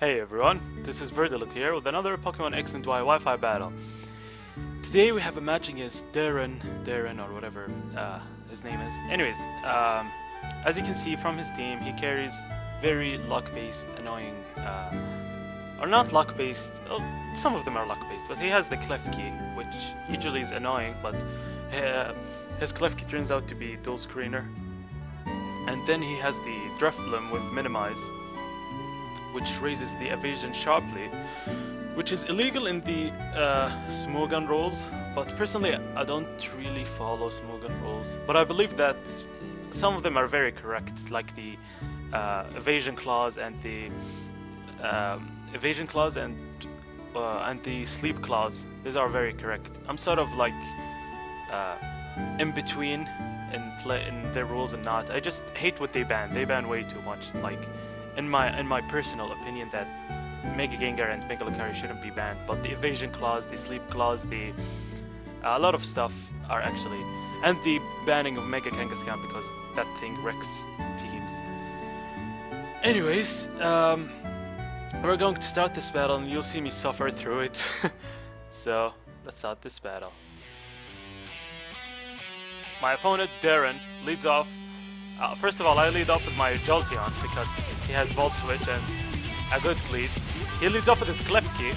Hey everyone, this is Virdelet here with another Pokemon X and Y Wi-Fi battle. Today we have a match against Darren or whatever his name is. Anyways, as you can see from his team, he carries very luck-based, annoying, or not luck-based, oh, some of them are luck-based, but he has the Klefki, which usually is annoying, but his Klefki turns out to be dual screener. And then he has the Drifblim with Minimize, which raises the evasion sharply, which is illegal in the Smogon rules, but personally I don't really follow Smogon rules, but I believe that some of them are very correct, like the evasion clause and the sleep clause. These are very correct. I'm sort of like in between in their rules and not. I just hate what they ban. They ban way too much. Like in my personal opinion, that Mega Gengar and Mega Lucario shouldn't be banned, but the evasion clause, the sleep clause, a lot of stuff are actually, and the banning of Mega Kangaskhan because that thing wrecks teams. Anyways, we're going to start this battle and you'll see me suffer through it. So let's start this battle. My opponent Darren leads off. First of all, I lead off with my Jolteon because he has Volt Switch and a good lead. He leads off with his Klefki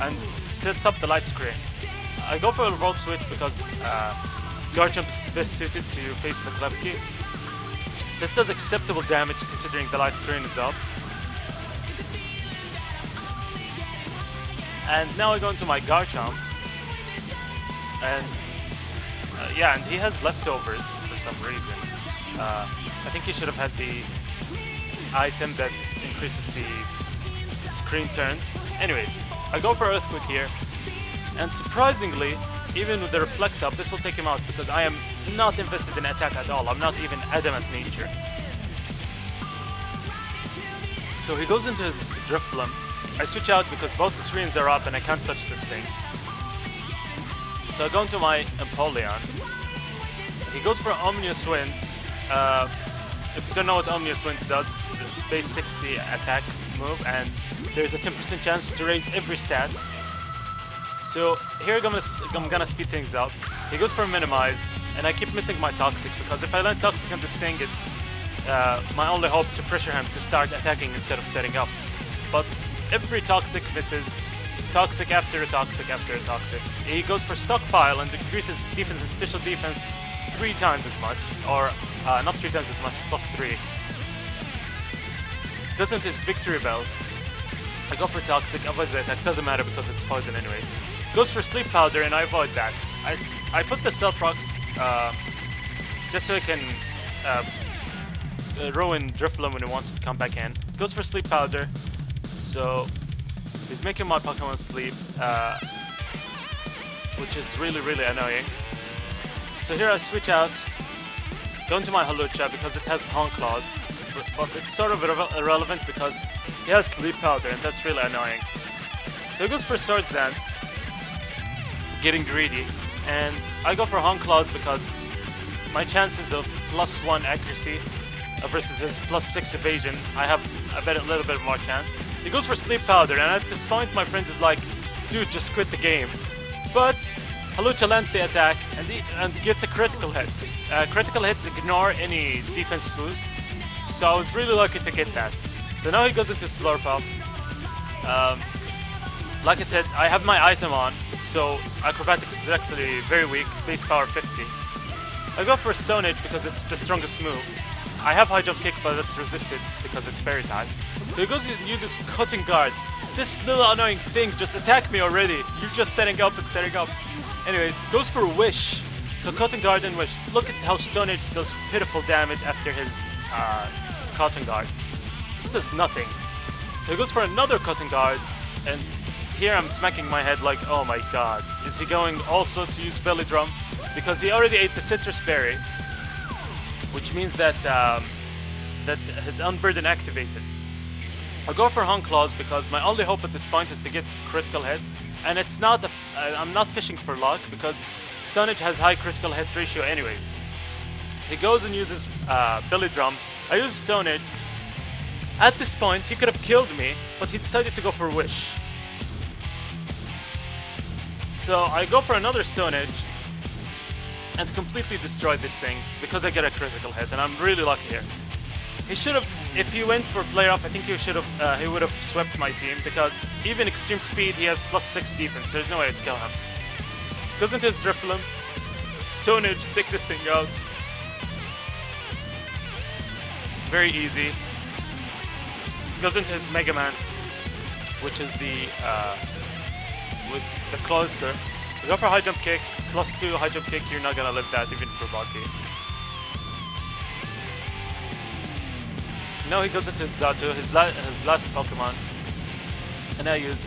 and sets up the light screen. I go for a Volt Switch because Garchomp is best suited to face the Klefki. This does acceptable damage considering the light screen is up. And now I go into my Garchomp. And yeah, and he has leftovers for some reason. I think he should have had the item that increases the screen turns. Anyways, I go for Earthquake here, and surprisingly, even with the Reflect Up, this will take him out because I am not invested in attack at all. I'm not even Adamant Nature. So he goes into his Drifblim. I switch out because both screens are up and I can't touch this thing. So I go into my Empoleon. He goes for Omnious Wind. If you don't know what Omnious Wind does, it's a base 60 attack move, and there's a 10% chance to raise every stat. So here I'm gonna speed things up. He goes for Minimize, and I keep missing my Toxic because if I land Toxic on this thing, it's my only hope to pressure him to start attacking instead of setting up. But every Toxic misses. Toxic after a Toxic after a Toxic. He goes for Stockpile and increases his defense and special defense 3 times as much, or not 3 times as much, plus 3. Goes into his Victory Bell. I go for Toxic, avoid the attack, doesn't matter because it's poison anyways. Goes for Sleep Powder and I avoid that. I put the Stealth Rocks just so I can ruin Drifblim when he wants to come back in. Goes for Sleep Powder, so he's making my Pokemon sleep, which is really annoying. So here I switch out, go into my Hawlucha because it has Honk Claws, but it's sort of irrelevant because he has Sleep Powder and that's really annoying. So he goes for Swords Dance, getting greedy, and I go for Honk Claws because my chances of +1 accuracy versus his +6 evasion, I have a little bit more chance. He goes for Sleep Powder, and at this point my friend is like, dude, just quit the game. But Hawlucha lands the attack and gets a critical hit. Critical hits ignore any defense boost, so I was really lucky to get that. So now he goes into Slurpup. Like I said, I have my item on, so Acrobatics is actually very weak, base power 50. I go for Stone Edge because it's the strongest move. I have High Jump Kick, but it's resisted because it's Fairy type. So he goes and uses Cutting Guard. This little annoying thing just attacked me already. You're just setting up and setting up. Anyways, goes for Wish. So Cutting Guard and Wish. Look at how Stone Edge does pitiful damage after his Cutting Guard. This does nothing. So he goes for another Cutting Guard, and here I'm smacking my head like, oh my god. Is he going also to use Belly Drum? Because he already ate the Citrus Berry, which means that that his Unburden activated. I go for Honk Claws because my only hope at this point is to get critical hit, and it's not I'm not fishing for luck because Stone Edge has high critical hit ratio anyways. He goes and uses Belly Drum. I use Stone Edge, At this point, he could have killed me, but he decided to go for Wish. So I go for another Stone Edge and completely destroy this thing because I get a critical hit, and I'm really lucky here. He should have, if he went for player off, I think he would have swept my team, because even extreme speed, he has +6 defense. There's no way to kill him. Goes into his Drifloon, Stone Edge, take this thing out. Very easy. Goes into his Mega Man, which is the with the closer. We go for high jump kick, +2 high jump kick. You're not gonna live that even for Baki. Now he goes into his Zato, his last Pokemon, and I use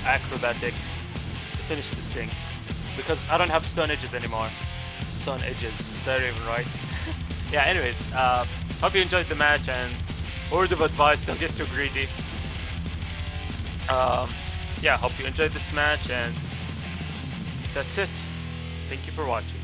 Acrobatics to finish this thing because I don't have Stone Edges anymore. Stone Edges, is that even right? Yeah. Anyways, hope you enjoyed the match, and word of advice: don't get too greedy. Yeah, hope you enjoyed this match, and that's it. Thank you for watching.